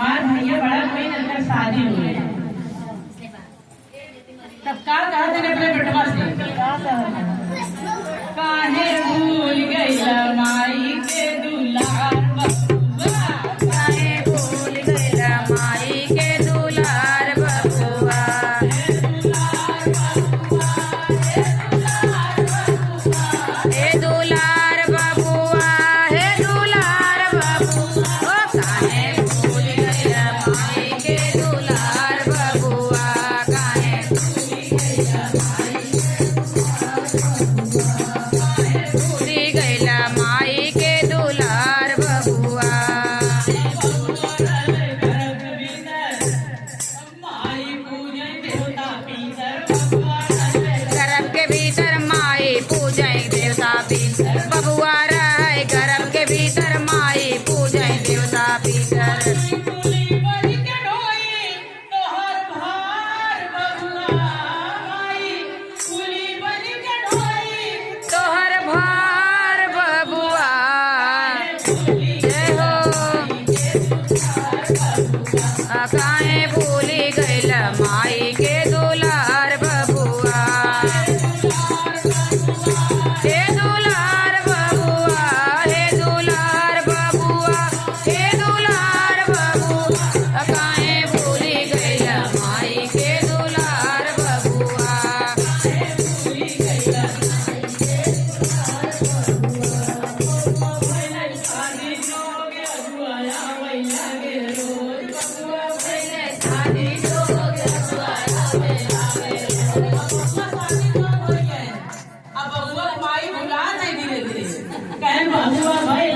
मार भैया बड़ा कोई नंतर शादी हुई तब का कहा थे अपने बेटवा से काहे भूल गईला माई के दुलार बबुआ काहे भूल गईला माई के दुलार बबुआ हे दुलार बबुआ हे दुलार बबुआ ओ काहे भूल गईला माई के दुलार बबुआ काहे भूल गईला माई के दुलार बबुआ गर्भ के भीतर माई पूजय देवता पीतर बबुआ रहे गर्भ के भीतर माई पूजय देवता पीतर तोहर भार बबुआ जय हो काहे भूली गईल माई के दुलार बबुआ हे दुलार बबुआ हे दुलार बबुआ हे दुलार बबुआ काहे भूली गईल माई के दुलार बबुआ बबुआ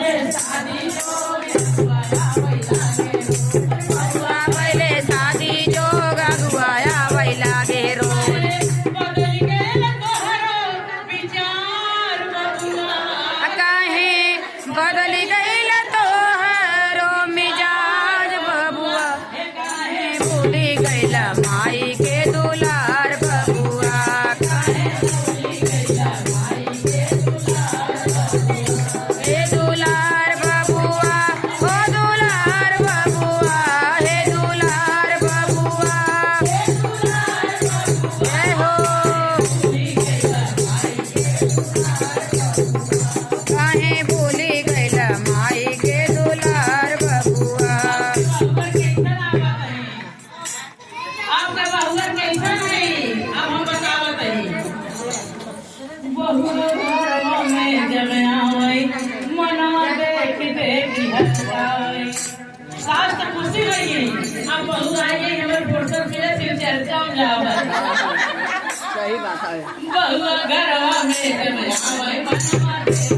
पहले शादी जोग अगुआया वैला के रोज काहे बदल गईल तोहरो मिजाज बबुआ काहे भूली गईल माई के दुलार बबुआ काहे भूली गईल माई के हे दुलार बबुआ ओ दुलार बबुआ हे दुलार बबुआ जय हो काहे भूली गईल माई के दुलार बबुआ आपका बहुआ कैसा नहीं अब हम बतावत है बहुआ घरवा में जब आवई मनवा देख देख हंसावई सास तो खुशी रही अब बहु आई हमर फोटो के सिर चर्चा हो जावत सही बात है बहुआ घरवा में जब आवई मनवा देख